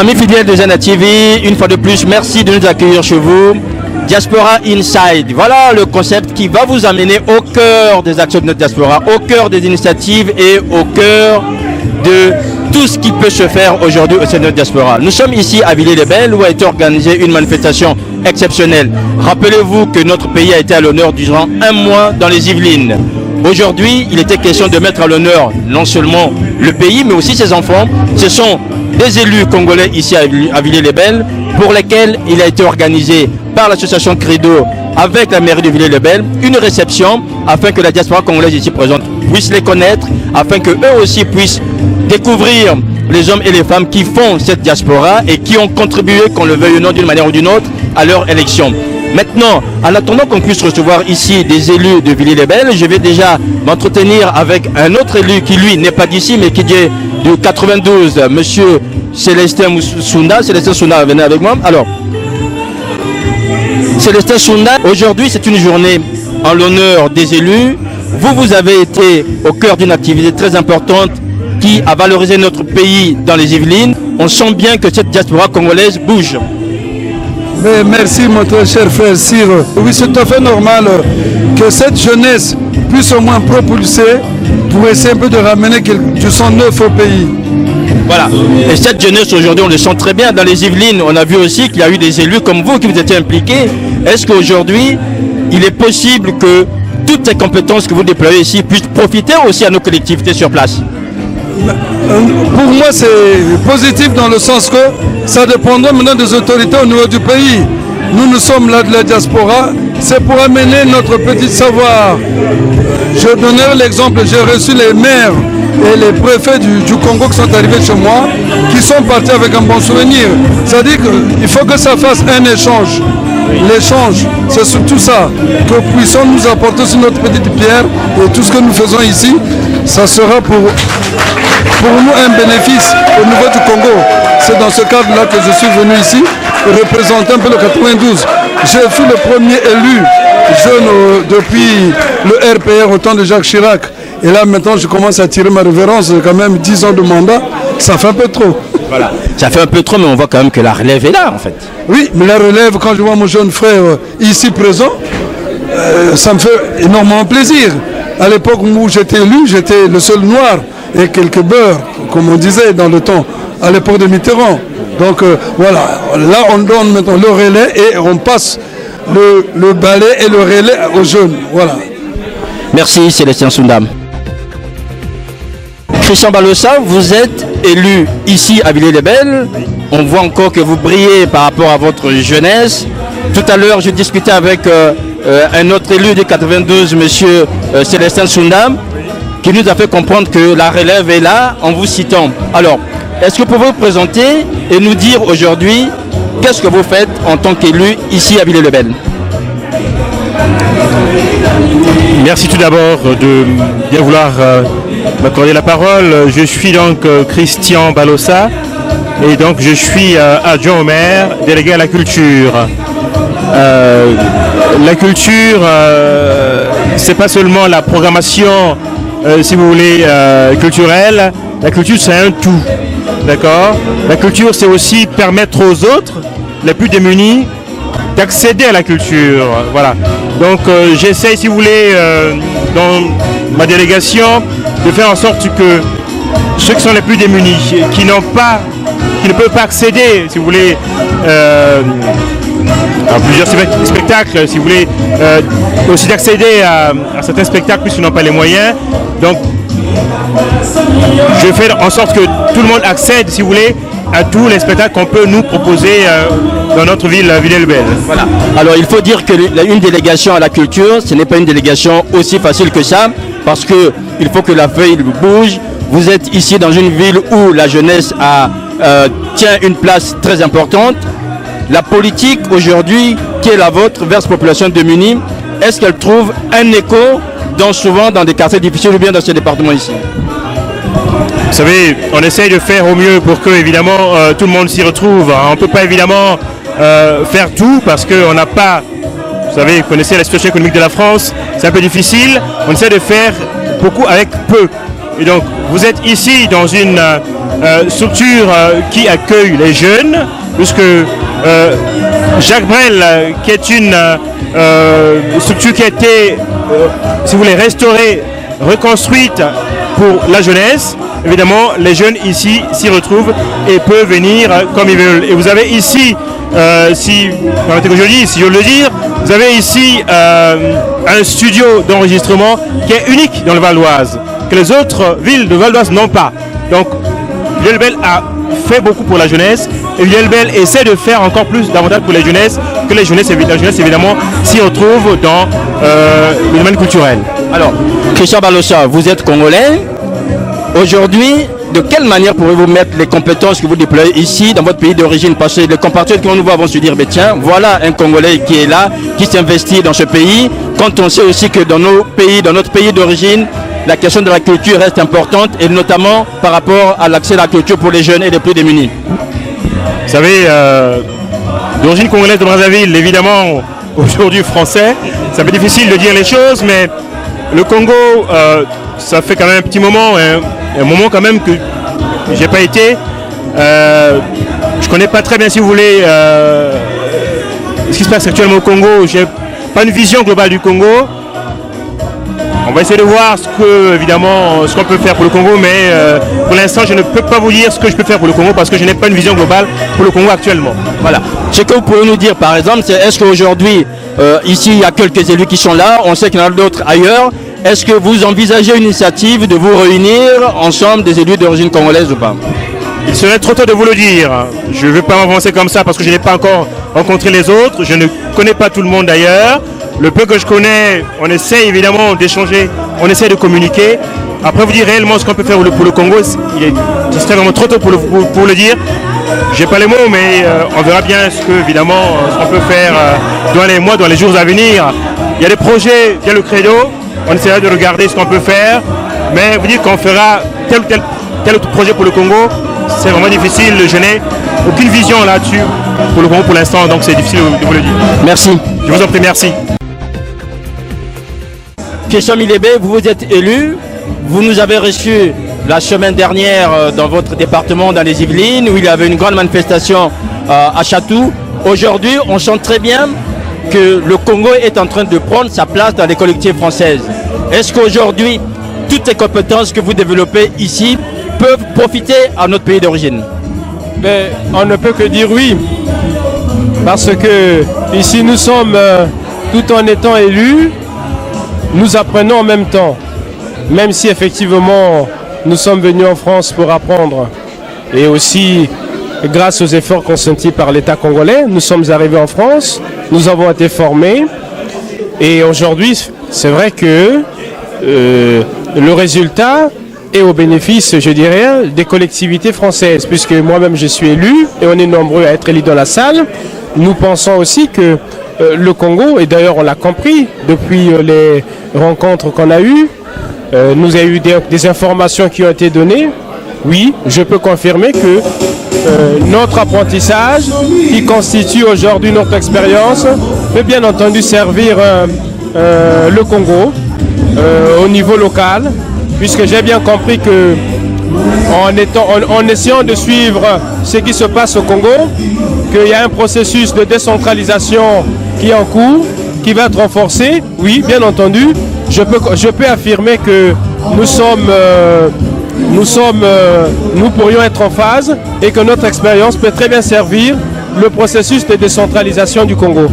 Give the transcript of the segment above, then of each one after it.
amis fidèles de Zana TV, une fois de plus, merci de nous accueillir chez vous. Diaspora Inside, voilà le concept qui va vous amener au cœur des actions de notre diaspora, au cœur des initiatives et au cœur de tout ce qui peut se faire aujourd'hui au sein de notre diaspora. Nous sommes ici à Villers-les-Belles où a été organisée une manifestation exceptionnelle. Rappelez-vous que notre pays a été à l'honneur durant un mois dans les Yvelines. Aujourd'hui, il était question de mettre à l'honneur non seulement le pays, mais aussi ses enfants. Ce sont des élus congolais ici à Villers-les-Belles pour lesquels il a été organisé par l'association Credo avec la mairie de Villers-les-Belles une réception afin que la diaspora congolaise ici présente puisse les connaître, afin qu'eux aussi puissent découvrir les hommes et les femmes qui font cette diaspora et qui ont contribué, qu'on le veuille ou non d'une manière ou d'une autre, à leur élection. Maintenant, en attendant qu'on puisse recevoir ici des élus de Villers-les-Belles, je vais déjà m'entretenir avec un autre élu qui lui n'est pas d'ici mais qui est du 92, monsieur Célestin Sounda. Célestin Sounda, venez avec moi. Alors, Célestin Sounda, aujourd'hui c'est une journée en l'honneur des élus. Vous avez été au cœur d'une activité très importante qui a valorisé notre pays dans les Yvelines. On sent bien que cette diaspora congolaise bouge. Mais merci mon très cher frère Cyr. Oui, c'est tout à fait normal que cette jeunesse puisse au moins propulser pour essayer un peu de ramener du sang neuf au pays. Voilà. Et cette jeunesse aujourd'hui, on le sent très bien. Dans les Yvelines, on a vu aussi qu'il y a eu des élus comme vous qui vous étiez impliqués. Est-ce qu'aujourd'hui, il est possible que toutes ces compétences que vous déployez ici puissent profiter aussi à nos collectivités sur place? Pour moi, c'est positif dans le sens que ça dépendra maintenant des autorités au niveau du pays. Nous sommes là de la diaspora, c'est pour amener notre petit savoir. Je donnerai l'exemple, j'ai reçu les maires et les préfets du Congo qui sont arrivés chez moi, qui sont partis avec un bon souvenir. C'est-à-dire qu'il faut que ça fasse un échange. L'échange, c'est surtout ça, que puissions nous apporter sur notre petite pierre et tout ce que nous faisons ici, ça sera pour nous un bénéfice au niveau du Congo. C'est dans ce cadre-là que je suis venu ici représenter un peu le 92. J'ai fui le premier élu jeune depuis le RPR au temps de Jacques Chirac. Et là maintenant je commence à tirer ma révérence, quand même 10 ans de mandat, ça fait un peu trop. Voilà. Ça fait un peu trop, mais on voit quand même que la relève est là en fait. Oui, mais la relève, quand je vois mon jeune frère ici présent, ça me fait énormément plaisir. À l'époque où j'étais élu, j'étais le seul noir et quelques beurs, comme on disait dans le temps, à l'époque de Mitterrand. Donc voilà, là on donne maintenant le relais et on passe le balai et le relais aux jeunes. Voilà. Merci Célestin Soundam. Christian Balossa, vous êtes élu ici à Villers-les-Belles. On voit encore que vous brillez par rapport à votre jeunesse. Tout à l'heure, je discutais avec un autre élu de 92, monsieur Célestin Soundam, qui nous a fait comprendre que la relève est là en vous citant. Alors, est-ce que vous pouvez vous présenter et nous dire aujourd'hui qu'est-ce que vous faites en tant qu'élu ici à Villers-les-Belles? Merci tout d'abord de bien vouloir m'accorder la parole. Je suis donc Christian Balossa et donc je suis adjoint au maire, délégué à la culture. La culture, c'est pas seulement la programmation, si vous voulez, culturelle. La culture, c'est un tout, d'accord? La culture, c'est aussi permettre aux autres, les plus démunis, d'accéder à la culture. Voilà. Donc, j'essaie, si vous voulez, dans ma délégation, de faire en sorte que ceux qui sont les plus démunis, qui ne peuvent pas accéder, si vous voulez, à plusieurs spectacles, si vous voulez, aussi d'accéder à certains spectacles puisqu'ils n'ont pas les moyens. Donc, je fais en sorte que tout le monde accède, si vous voulez, à tous les spectacles qu'on peut nous proposer dans notre ville, Villers-les-Belles. Voilà. Alors, il faut dire qu'une délégation à la culture, ce n'est pas une délégation aussi facile que ça, parce qu'il faut que la feuille bouge. Vous êtes ici dans une ville où la jeunesse tient une place très importante. La politique aujourd'hui, qui est la vôtre, vers cette population démunie, est-ce qu'elle trouve un écho souvent dans des quartiers difficiles ou bien dans ce département ici? Vous savez, on essaye de faire au mieux pour que, évidemment, tout le monde s'y retrouve. On ne peut pas, évidemment, faire tout parce qu'on n'a pas, vous savez, vous connaissez la situation économique de la France, c'est un peu difficile. On essaie de faire beaucoup avec peu. Et donc, vous êtes ici dans une structure qui accueille les jeunes, puisque Jacques Brel, qui est une structure qui a été, si vous voulez, restaurée, reconstruite pour la jeunesse. Évidemment, les jeunes ici s'y retrouvent et peuvent venir comme ils veulent. Et vous avez ici, si je veux le dire, vous avez ici un studio d'enregistrement qui est unique dans le Val d'Oise, que les autres villes de Val d'Oise n'ont pas. Donc, Villiers le Bel a fait beaucoup pour la jeunesse et Villiers le Bel essaie de faire encore plus davantage pour les jeunesses, que la jeunesse évidemment s'y retrouve dans le domaine culturel. Alors, Christian Balocha, vous êtes congolais. Aujourd'hui, de quelle manière pourrez-vous mettre les compétences que vous déployez ici dans votre pays d'origine? Parce que les compatriotes qu'on nous voit vont se dire, tiens, voilà un Congolais qui est là, qui s'investit dans ce pays. Quand on sait aussi que dans notre pays d'origine, la question de la culture reste importante, et notamment par rapport à l'accès à la culture pour les jeunes et les plus démunis. Vous savez, d'origine congolaise de Brazzaville, évidemment, aujourd'hui français, c'est un peu difficile de dire les choses, mais le Congo, ça fait quand même un petit moment, un moment quand même que j'ai pas été. Je connais pas très bien, si vous voulez, ce qui se passe actuellement au Congo. J'ai pas une vision globale du Congo. On va essayer de voir ce qu'on peut faire pour le Congo, mais pour l'instant, je ne peux pas vous dire ce que je peux faire pour le Congo parce que je n'ai pas une vision globale pour le Congo actuellement. Voilà. Ce que vous pouvez nous dire, par exemple, c'est est-ce qu'aujourd'hui, ici, il y a quelques élus qui sont là, on sait qu'il y en a d'autres ailleurs. Est-ce que vous envisagez une initiative de vous réunir ensemble des élus d'origine congolaise ou pas? Il serait trop tôt de vous le dire. Je ne veux pas m'avancer comme ça parce que je n'ai pas encore rencontré les autres. Je ne connais pas tout le monde d'ailleurs. Le peu que je connais, on essaie évidemment d'échanger, on essaie de communiquer. Après, vous dire réellement ce qu'on peut faire pour le Congo, ce serait vraiment trop tôt pour le dire. Je n'ai pas les mots, mais on verra bien ce qu'on peut faire dans les mois, dans les jours à venir. Il y a des projets via le Credo. On essaiera de regarder ce qu'on peut faire, mais vous dire qu'on fera tel autre projet pour le Congo, c'est vraiment difficile. Je n'ai aucune vision là-dessus pour le Congo pour l'instant, donc c'est difficile de vous le dire. Merci. Je vous en prie, merci. Christian Milébé, vous êtes élu. Vous nous avez reçus la semaine dernière dans votre département, dans les Yvelines, où il y avait une grande manifestation à Chatou. Aujourd'hui, on sent très bien que le Congo est en train de prendre sa place dans les collectivités françaises. Est-ce qu'aujourd'hui, toutes ces compétences que vous développez ici peuvent profiter à notre pays d'origine? Mais on ne peut que dire oui, parce que ici nous sommes, tout en étant élus, nous apprenons en même temps. Même si effectivement nous sommes venus en France pour apprendre, et aussi grâce aux efforts consentis par l'État congolais, nous sommes arrivés en France, nous avons été formés, et aujourd'hui c'est vrai que le résultat est au bénéfice, je dirais, des collectivités françaises, puisque moi-même je suis élu, et on est nombreux à être élus dans la salle. Nous pensons aussi que le Congo, et d'ailleurs on l'a compris depuis les rencontres qu'on a eues, nous a eu des informations qui ont été données. Oui, je peux confirmer que notre apprentissage, qui constitue aujourd'hui notre expérience, peut bien entendu servir le Congo au niveau local, puisque j'ai bien compris que en essayant de suivre ce qui se passe au Congo, qu'il y a un processus de décentralisation qui est en cours, qui va être renforcé. Oui, bien entendu, je peux affirmer que nous pourrions être en phase et que notre expérience peut très bien servir le processus de décentralisation du Congo.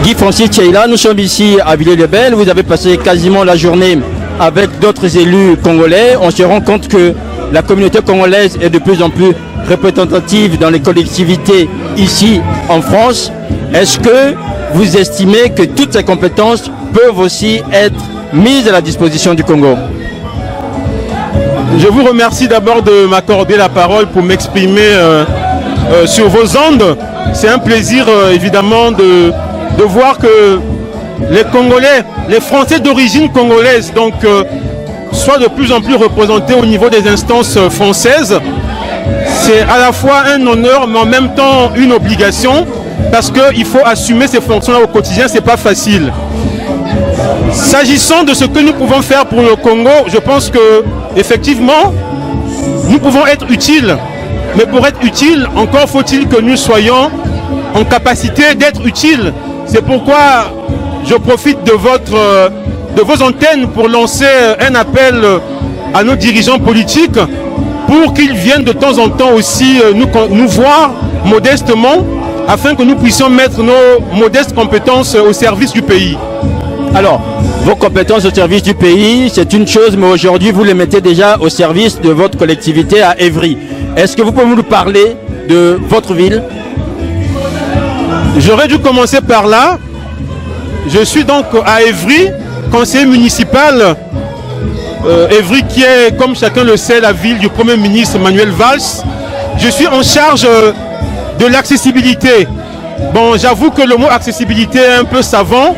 Guy-Francis Tcheila, nous sommes ici à Villiers-le-Bel. Vous avez passé quasiment la journée avec d'autres élus congolais. On se rend compte que la communauté congolaise est de plus en plus représentative dans les collectivités ici en France. Est-ce que vous estimez que toutes ces compétences peuvent aussi être mises à la disposition du Congo? Je vous remercie d'abord de m'accorder la parole pour m'exprimer sur vos ondes. C'est un plaisir évidemment de voir que les Congolais, les Français d'origine congolaise, donc soient de plus en plus représentés au niveau des instances françaises. C'est à la fois un honneur, mais en même temps une obligation, parce qu'il faut assumer ces fonctions-là au quotidien, c'est pas facile. S'agissant de ce que nous pouvons faire pour le Congo, je pense que Effectivement, nous pouvons être utiles, mais pour être utiles, encore faut-il que nous soyons en capacité d'être utiles. C'est pourquoi je profite de vos antennes pour lancer un appel à nos dirigeants politiques pour qu'ils viennent de temps en temps aussi nous voir modestement afin que nous puissions mettre nos modestes compétences au service du pays. Alors, vos compétences au service du pays, c'est une chose, mais aujourd'hui, vous les mettez déjà au service de votre collectivité à Évry. Est-ce que vous pouvez nous parler de votre ville? J'aurais dû commencer par là. Je suis donc à Évry, conseiller municipal. Évry qui est, comme chacun le sait, la ville du Premier ministre Manuel Valls. Je suis en charge de l'accessibilité. Bon, j'avoue que le mot accessibilité est un peu savant.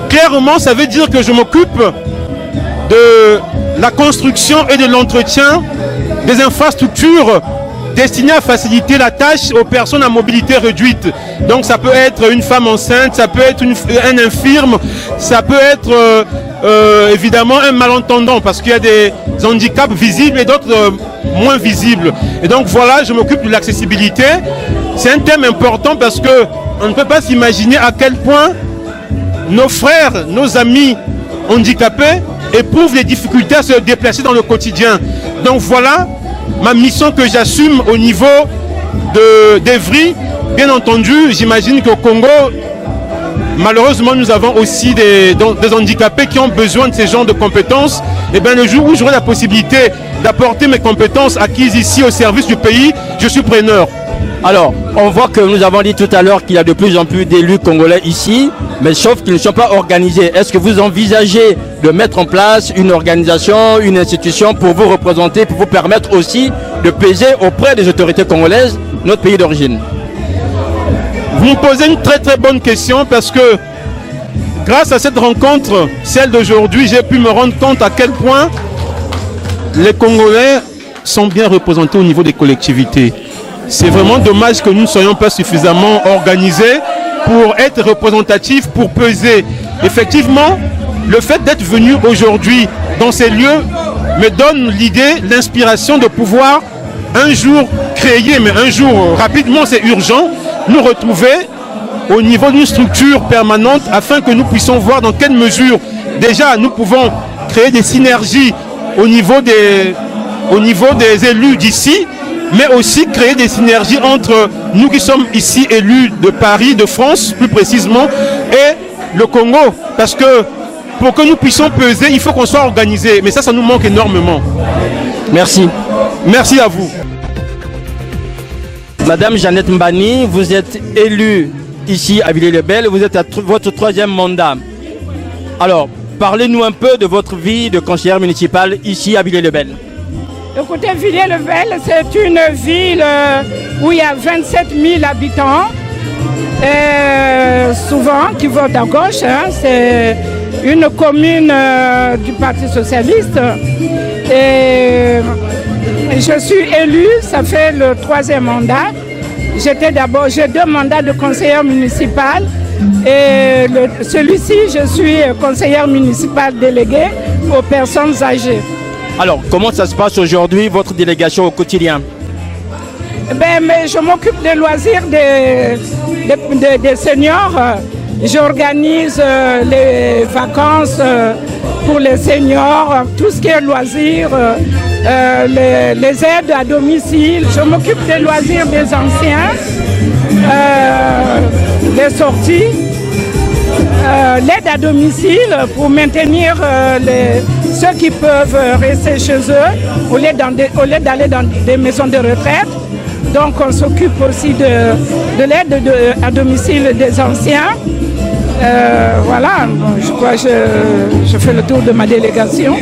Clairement, ça veut dire que je m'occupe de la construction et de l'entretien des infrastructures destinées à faciliter la tâche aux personnes à mobilité réduite. Donc ça peut être une femme enceinte, ça peut être un infirme, ça peut être évidemment un malentendant parce qu'il y a des handicaps visibles et d'autres moins visibles. Et donc voilà, je m'occupe de l'accessibilité. C'est un thème important parce que on ne peut pas s'imaginer à quel point nos frères, nos amis handicapés éprouvent les difficultés à se déplacer dans le quotidien. Donc voilà ma mission que j'assume au niveau d'Évry. Bien entendu, j'imagine qu'au Congo, malheureusement, nous avons aussi des handicapés qui ont besoin de ces genres de compétences. Et bien le jour où j'aurai la possibilité d'apporter mes compétences acquises ici au service du pays, je suis preneur. Alors, on voit que nous avons dit tout à l'heure qu'il y a de plus en plus d'élus congolais ici, mais sauf qu'ils ne sont pas organisés. Est-ce que vous envisagez de mettre en place une organisation, une institution pour vous représenter, pour vous permettre aussi de peser auprès des autorités congolaises, notre pays d'origine? Vous me posez une très très bonne question parce que grâce à cette rencontre, celle d'aujourd'hui, j'ai pu me rendre compte à quel point les Congolais sont bien représentés au niveau des collectivités. C'est vraiment dommage que nous ne soyons pas suffisamment organisés pour être représentatifs, pour peser. Effectivement, le fait d'être venu aujourd'hui dans ces lieux me donne l'idée, l'inspiration de pouvoir un jour créer, mais un jour rapidement, c'est urgent, nous retrouver au niveau d'une structure permanente afin que nous puissions voir dans quelle mesure déjà nous pouvons créer des synergies au niveau des élus d'ici, mais aussi créer des synergies entre nous qui sommes ici élus de Paris, de France plus précisément, et le Congo. Parce que pour que nous puissions peser, il faut qu'on soit organisé. Mais ça nous manque énormément. Merci. Merci à vous. Madame Jeannette Mbani, vous êtes élue ici à Villers-les-Belles, vous êtes à votre 3e mandat. Alors, parlez-nous un peu de votre vie de conseillère municipale ici à Villers-les-Belles. Écoutez, Villers-les-Belles, c'est une ville où il y a 27 000 habitants, souvent qui votent à gauche. C'est une commune du Parti Socialiste. Et je suis élue, ça fait le 3e mandat. J'ai 2 mandats de conseillère municipale et celui-ci, je suis conseillère municipale déléguée aux personnes âgées. Alors, comment ça se passe aujourd'hui, votre délégation au quotidien? Mais je m'occupe des loisirs des seniors. J'organise les vacances pour les seniors, tout ce qui est loisirs, les aides à domicile. Je m'occupe des loisirs des anciens, des sorties, l'aide à domicile pour maintenir ceux qui peuvent rester chez eux au lieu d'aller dans des maisons de retraite. Donc on s'occupe aussi de l'aide à domicile des anciens. Voilà, je crois que je fais le tour de ma délégation.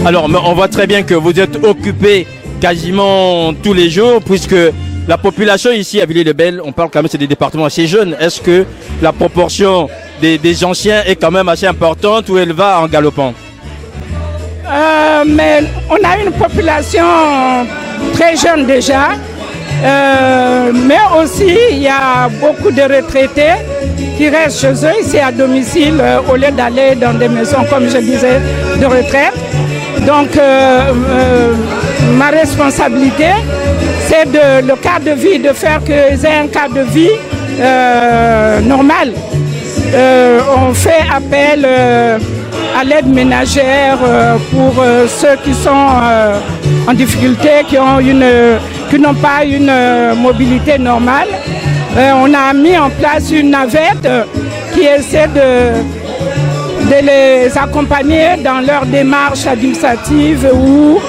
Alors, on voit très bien que vous êtes occupé quasiment tous les jours, puisque la population ici à Villers-les-Belles, on parle quand même, c'est des départements assez jeunes. Est-ce que la proportion des anciens est quand même assez importante ou elle va en galopant? Mais on a une population très jeune déjà, mais aussi il y a beaucoup de retraités qui restent chez eux ici à domicile au lieu d'aller dans des maisons, comme je disais, de retraite. Donc, ma responsabilité, c'est le cadre de vie, de faire qu'ils aient un cadre de vie normal. On fait appel à l'aide ménagère pour ceux qui sont en difficulté, qui n'ont pas une mobilité normale. On a mis en place une navette qui essaie de les accompagner dans leurs démarches administratives ou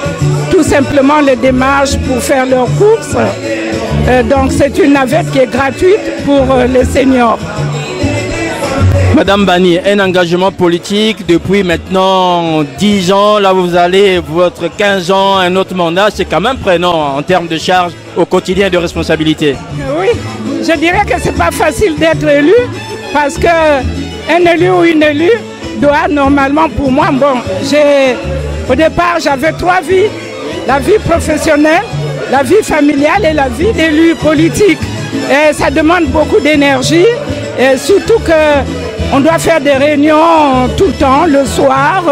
tout simplement les démarches pour faire leurs courses. Donc c'est une navette qui est gratuite pour les seniors. Madame Bani, un engagement politique depuis maintenant 10 ans, là vous allez votre 15 ans, un autre mandat, c'est quand même prenant en termes de charge au quotidien de responsabilité. Oui, je dirais que c'est pas facile d'être élu parce qu'un élu ou une élue doit normalement, pour moi, au départ j'avais 3 vies, la vie professionnelle, la vie familiale et la vie d'élu politique. Et ça demande beaucoup d'énergie et surtout qu'on doit faire des réunions tout le temps, le soir,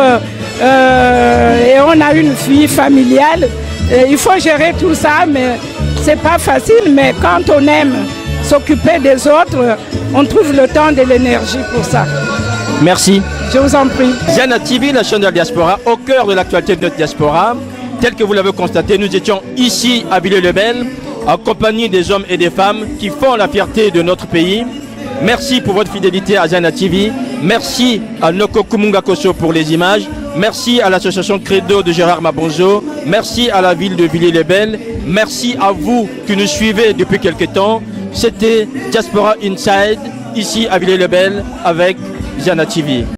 et on a une vie familiale. Et il faut gérer tout ça, mais c'est pas facile. Mais quand on aime s'occuper des autres, on trouve le temps et l'énergie pour ça. Merci. Je vous en prie. Ziana TV, la chaîne de la diaspora, au cœur de l'actualité de notre diaspora. Tel que vous l'avez constaté, nous étions ici à Villers-le-Bel, accompagnés des hommes et des femmes qui font la fierté de notre pays. Merci pour votre fidélité à Ziana TV. Merci à Noko Kumunga Koso pour les images. Merci à l'association Credo de Gérard Mabonzo. Merci à la ville de Villers-le-Bel. Merci à vous qui nous suivez depuis quelques temps. C'était Diaspora Inside, ici à Villers-le-Bel avec Ziana TV.